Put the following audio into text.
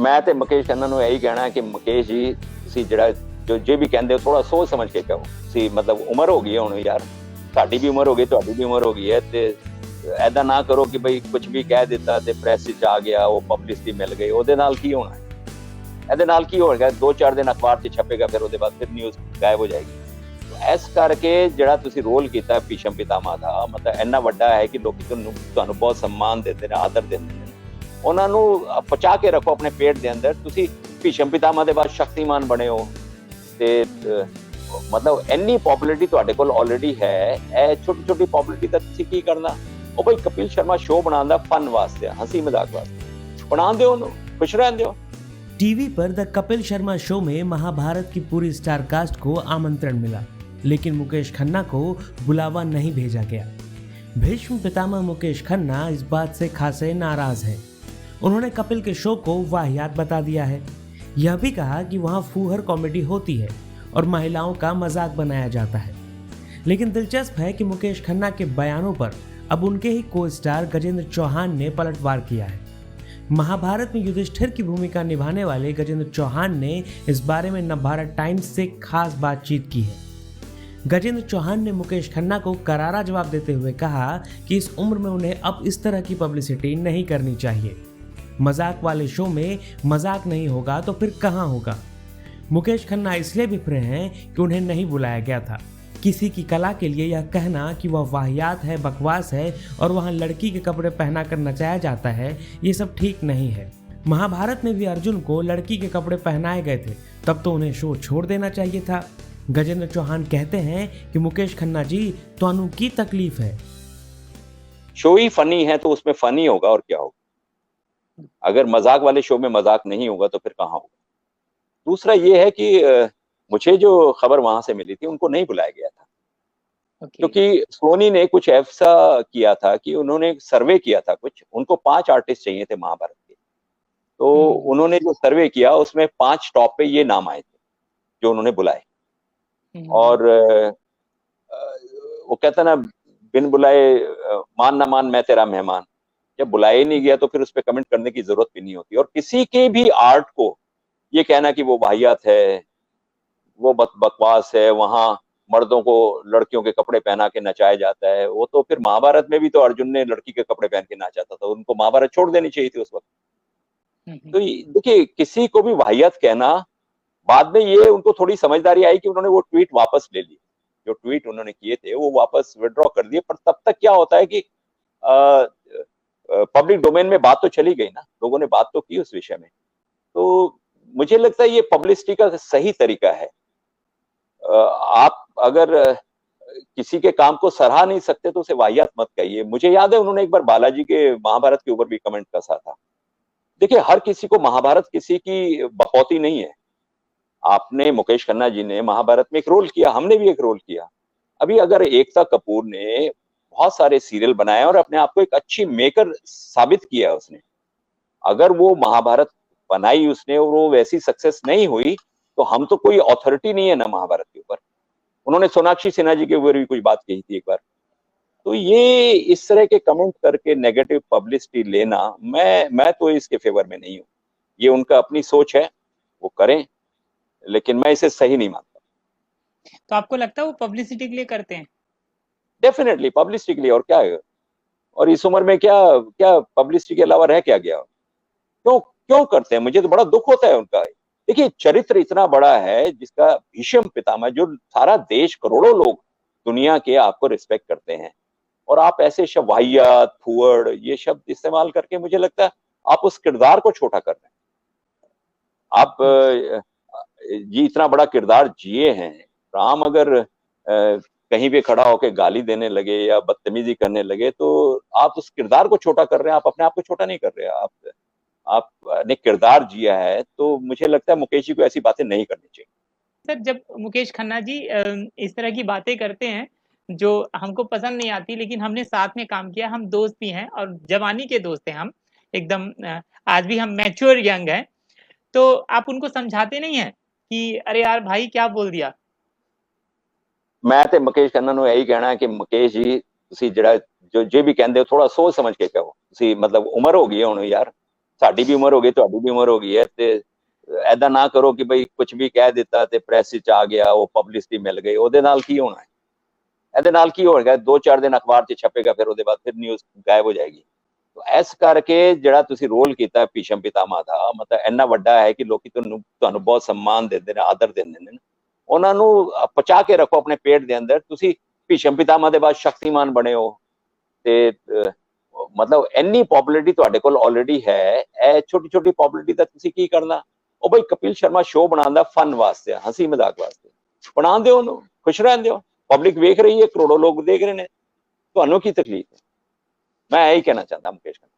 मैं ਤੇ ਮੁਕੇਸ਼ ਖੰਨਾ ਨੂੰ ਇਹੀ ਕਹਿਣਾ ਕਿ ਮੁਕੇਸ਼ ਜੀ ਤੁਸੀਂ ਜਿਹੜਾ ਜੋ ਜੇ ਵੀ ਕਹਿੰਦੇ ਹੋ ਥੋੜਾ ਸੋਚ ਸਮਝ ਕੇ ਕਹੋ। ਤੁਸੀਂ ਮਤਲਬ ਉਮਰ ਹੋ ਗਈ ਹੈ ਹੁਣ ਯਾਰ, ਸਾਡੀ ਵੀ ਉਮਰ ਹੋ ਗਈ, ਤੁਹਾਡੀ ਵੀ ਉਮਰ ਹੋ ਗਈ ਹੈ, ਤੇ ਐਦਾਂ ਨਾ ਕਰੋ ਕਿ ਬਈ ਕੁਝ ਵੀ ਕਹਿ ਦਿੱਤਾ ਤੇ ਪ੍ਰੈਸ 'ਚ ਆ ਗਿਆ, ਉਹ ਪਬਲਿਸਿਟੀ ਮਿਲ ਗਈ, ਉਹਦੇ ਨਾਲ ਕੀ ਹੋਣਾ? ਇਹਦੇ ਨਾਲ ਕੀ ਹੋਏਗਾ? 2-4 ਦਿਨ ਅਖਬਾਰ 'ਚ ਛਪੇਗਾ, ਫਿਰ ਉਹਦੇ ਬਾਅਦ ਫਿਰ ਨਿਊਜ਼ ਗਾਇਬ ਹੋ ਜਾਏਗੀ। ਇਸ ਕਰਕੇ ਜਿਹੜਾ ਤੁਸੀਂ ਰੋਲ ਕੀਤਾ ਭੀਸ਼ਮ ਪਿਤਾਮਾ ਦਾ, ਮਤਲਬ ਇੰਨਾ ਵੱਡਾ ਹੈ ਕਿ ਲੋਕੀ ਤੁਹਾਨੂੰ ਬਹੁਤ ਸਨਮਾਨ ਦਿੰਦੇ ਨੇ, ਆਦਰ ਦਿੰਦੇ ਨੇ। ਉਹਨਾਂ ਨੂੰ ਪਚਾ ਕੇ ਰੱਖੋ ਆਪਣੇ ਪੇਟ ਦੇ ਅੰਦਰ। ਤੁਸੀਂ ਭੀਸ਼ਮ ਪਿਤਾਮਾ ਦੇ ਬਾਅਦ ਸ਼ਕਤੀਮਾਨ ਬਣੇ ਹੋ, ਤੇ ਮਤਲਬ ਇੰਨੀ ਪੋਪੂਲੈਰਿਟੀ ਤੁਹਾਡੇ ਕੋਲ ਆਲਰੇਡੀ ਹੈ। ਇਹ ਛੋਟੀ ਛੋਟੀ ਪੋਪੂਲੈਰਿਟੀ ਤਾਂ ਤੁਸੀਂ ਕੀ ਕਰਨਾ? ਉਹ ਭਾਈ ਕਪਿਲ ਸ਼ਰਮਾ शो बनाना फन वास्ते, हंसी मजाक वास्ते बना दो, खुश रहने दो। टीवी पर द कपिल शर्मा शो में महाभारत की पूरी स्टार कास्ट को आमंत्रण मिला, लेकिन मुकेश खन्ना को बुलावा नहीं भेजा गया। भीष्म पितामह मुकेश खन्ना इस बात से खासे नाराज है। उन्होंने कपिल के शो को वाहियात बता दिया है। यह भी कहा कि वहाँ फूहर कॉमेडी होती है और महिलाओं का मजाक बनाया जाता है। लेकिन दिलचस्प है कि मुकेश खन्ना के बयानों पर अब उनके ही को स्टार गजेंद्र चौहान ने पलटवार किया है। महाभारत में युधिष्ठिर की भूमिका निभाने वाले गजेंद्र चौहान ने इस बारे में नवभारत टाइम्स से खास बातचीत की है। गजेंद्र चौहान ने मुकेश खन्ना को करारा जवाब देते हुए कहा कि इस उम्र में उन्हें अब इस तरह की पब्लिसिटी नहीं करनी चाहिए। मजाक वाले शो में मजाक नहीं होगा तो फिर कहाँ होगा? मुकेश खन्ना इसलिए बिफरे हैं कि उन्हें नहीं बुलाया गया था। किसी की कला के लिए यह कहना कि वह वाहियात है, बकवास है और वहाँ लड़की के कपड़े पहना कर नचाया जाता है, ये सब ठीक नहीं है। महाभारत में भी अर्जुन को लड़की के कपड़े पहनाए गए थे, तब तो उन्हें शो छोड़ देना चाहिए था। गजेंद्र चौहान कहते हैं कि मुकेश खन्ना जी, तुहानू की तकलीफ है? शो ही फनी है तो उसमें फनी होगा और क्या होगा? अगर मजाक वाले शो में मजाक नहीं होगा तो फिर कहाँ होगा? दूसरा ये है कि मुझे जो खबर वहां से मिली थी, उनको नहीं बुलाया गया था। क्योंकि सोनी ने कुछ ऐसा किया था कि उन्होंने सर्वे किया था, कुछ उनको 5 आर्टिस्ट चाहिए थे महाभारत के। तो उन्होंने जो सर्वे किया उसमें 5 टॉप पे ये नाम आए थे जो उन्होंने बुलाए। और वो कहता ना, बिन बुलाए मान ना मान मैं तेरा मेहमान। जब बुलाया ही नहीं गया तो फिर उस पर कमेंट करने की जरूरत भी नहीं होती। और किसी के भी आर्ट को ये कहना कि वो वाहियात है, वो बकवास है, वहां मर्दों को लड़कियों के कपड़े पहना के नचाया जाता है, वो तो फिर महाभारत में भी तो अर्जुन ने लड़की के कपड़े पहन के नाचा था, तो उनको महाभारत छोड़ देनी चाहिए थी उस वक्त। तो देखिए, किसी को भी वाहियात कहना, बाद में ये उनको थोड़ी समझदारी आई कि उन्होंने वो ट्वीट वापस ले लिए। जो ट्वीट उन्होंने किए थे वो वापस विड्रॉ कर दिए। पर तब तक क्या होता है कि पब्लिक डोमेन में बात तो चली गई ना, लोगों ने बात तो की उस विषय में। तो मुझे लगता है ये पब्लिसिटी का सही तरीका है। आप अगर किसी के काम को सराहा नहीं सकते तो उसे वाहियात मत कहिए। मुझे याद है उन्होंने एक बार बालाजी के महाभारत के ऊपर भी कमेंट कसा था। देखिए, हर किसी को महाभारत किसी की बकौती नहीं है। आपने, मुकेश खन्ना जी ने महाभारत में एक रोल किया, हमने भी एक रोल किया। अभी अगर एकता कपूर ने बहुत सारे सीरियल बनाए और अपने आप को एक अच्छी मेकर साबित किया उसने, अगर वो महाभारत बनाई उसने और वो वैसी सक्सेस नहीं हुई तो हम तो कोई अथॉरिटी नहीं है ना महाभारत के ऊपर। उन्होंने सोनाक्षी सिन्हा जी के ऊपर भी कुछ बात कही थी एक बार। तो ये इस तरह के कमेंट करके नेगेटिव पब्लिसिटी लेना, मैं तो इसके फेवर में नहीं हूँ। ये उनका अपनी सोच है, वो करें, लेकिन मैं इसे सही नहीं मानता। तो आपको लगता है वो पब्लिसिटी के लिए करते हैं? डेफिनेटली पब्लिसिटी के लिए, और क्या है? और इस उम्र में क्या क्या पब्लिसिटी के अलावा रह क्या गया? क्यों क्यों करते हैं? मुझे तो बड़ा दुख होता है उनका। देखिए, चरित्र इतना बड़ा है जिसका भीष्म पितामह, जो सारा देश, करोड़ों लोग दुनिया के आपको रिस्पेक्ट करते हैं, और आप ऐसे शब्द वाहियात, फुअड़, ये शब्द इस्तेमाल करके मुझे लगता है आप उस किरदार को छोटा कर रहे हैं। आप ये इतना बड़ा किरदार जिए हैं। राम अगर कहीं भी खड़ा होकर गाली देने लगे या बदतमीजी करने लगे तो आप उस किरदार को छोटा कर रहे हैं, आप अपने आप को छोटा नहीं कर रहे। आपने किरदार जिया है, तो मुझे लगता है मुकेश जी को ऐसी बातें नहीं करनी चाहिए। सर, जब मुकेश खन्ना जी इस तरह की बातें करते हैं जो हमको पसंद नहीं आती, लेकिन हमने साथ में काम किया, हम दोस्त भी हैं और जवानी के दोस्त हैं हम एकदम। आज भी हम मैच्योर यंग हैं, तो आप उनको समझाते नहीं हैं कि अरे यार भाई क्या बोल दिया? मैं ਤੇ ਮੁਕੇਸ਼ ਖੰਨਾ ਨੂੰ ਇਹੀ ਕਹਿਣਾ ਕਿ ਮੁਕੇਸ਼ ਜੀ, ਤੁਸੀਂ ਜਿਹੜਾ ਜੋ ਜੇ ਵੀ ਕਹਿੰਦੇ ਹੋ ਥੋੜਾ ਸੋਚ ਸਮਝ ਕੇ ਕਹੋ। ਤੁਸੀਂ ਮਤਲਬ ਉਮਰ ਹੋ ਗਈ ਹੈ ਹੁਣ ਯਾਰ, ਸਾਡੀ ਵੀ ਉਮਰ ਹੋ ਗਈ, ਤੁਹਾਡੀ ਵੀ ਉਮਰ ਹੋ ਗਈ ਹੈ, ਤੇ ਐਦਾਂ ਨਾ ਕਰੋ ਕਿ ਬਈ ਕੁਝ ਵੀ ਕਹਿ ਦਿੱਤਾ ਤੇ ਪ੍ਰੈਸ ਵਿੱਚ ਆ ਗਿਆ, ਉਹ ਪਬਲਿਸਿਟੀ ਮਿਲ ਗਈ, ਉਹਦੇ ਨਾਲ ਕੀ ਹੋਣਾ ਹੈ? ਇਹਦੇ ਨਾਲ ਕੀ ਹੋਏਗਾ? 2-4 ਦਿਨ ਅਖਬਾਰ 'ਚ ਛਪੇਗਾ, ਫਿਰ ਉਹਦੇ ਬਾਅਦ ਫਿਰ ਨਿਊਜ਼ ਗਾਇਬ ਹੋ ਜਾਏਗੀ। ਇਸ ਕਰਕੇ ਜਿਹੜਾ ਤੁਸੀਂ ਰੋਲ ਕੀਤਾ ਭੀਸ਼ਮ ਪਿਤਾਮਾ ਦਾ, ਮਤਲਬ ਇੰਨਾ ਵੱਡਾ ਹੈ ਕਿ ਲੋਕੀ ਤੁਹਾਨੂੰ ਬਹੁਤ ਸਨਮਾਨ ਦਿੰਦੇ ਨੇ, ਆਦਰ ਦਿੰਦੇ ਨੇ। ਉਹਨਾਂ ਨੂੰ ਪਚਾ ਕੇ ਰੱਖੋ ਆਪਣੇ ਪੇਟ ਦੇ ਅੰਦਰ। ਤੁਸੀਂ ਭੀਸ਼ਮ ਪਿਤਾਮਾ ਦੇ ਬਾਅਦ ਸ਼ਕਤੀਮਾਨ ਬਣੇ ਹੋ, ਤੇ ਮਤਲਬ ਇੰਨੀ ਪੋਪੁਲੈਰਿਟੀ ਤੁਹਾਡੇ ਕੋਲ ਆਲਰੇਡੀ ਹੈ। ਇਹ ਛੋਟੀ ਛੋਟੀ ਪੋਪੁਲੈਰਿਟੀ ਦਾ ਤੁਸੀਂ ਕੀ ਕਰਨਾ? ਉਹ ਬਈ ਕਪਿਲ ਸ਼ਰਮਾ ਸ਼ੋਅ ਬਣਾਉਂਦਾ ਫਨ ਵਾਸਤੇ, ਹੰਸੀ ਮਜ਼ਾਕ ਵਾਸਤੇ, ਬਣਾ ਦਿਓ ਉਹਨੂੰ, ਖੁਸ਼ ਰਹਿੰਦੇ ਹੋ। ਪਬਲਿਕ ਵੇਖ ਰਹੀ ਹੈ, ਕਰੋੜੋਂ ਲੋਕ ਦੇਖ ਰਹੇ ਨੇ, ਤੁਹਾਨੂੰ ਕੀ ਤਕਲੀਫ ਹੈ? ਮੈਂ ਇਹੀ ਕਹਿਣਾ ਚਾਹੁੰਦਾ ਮੁਕੇਸ਼ ਖੰਨਾ।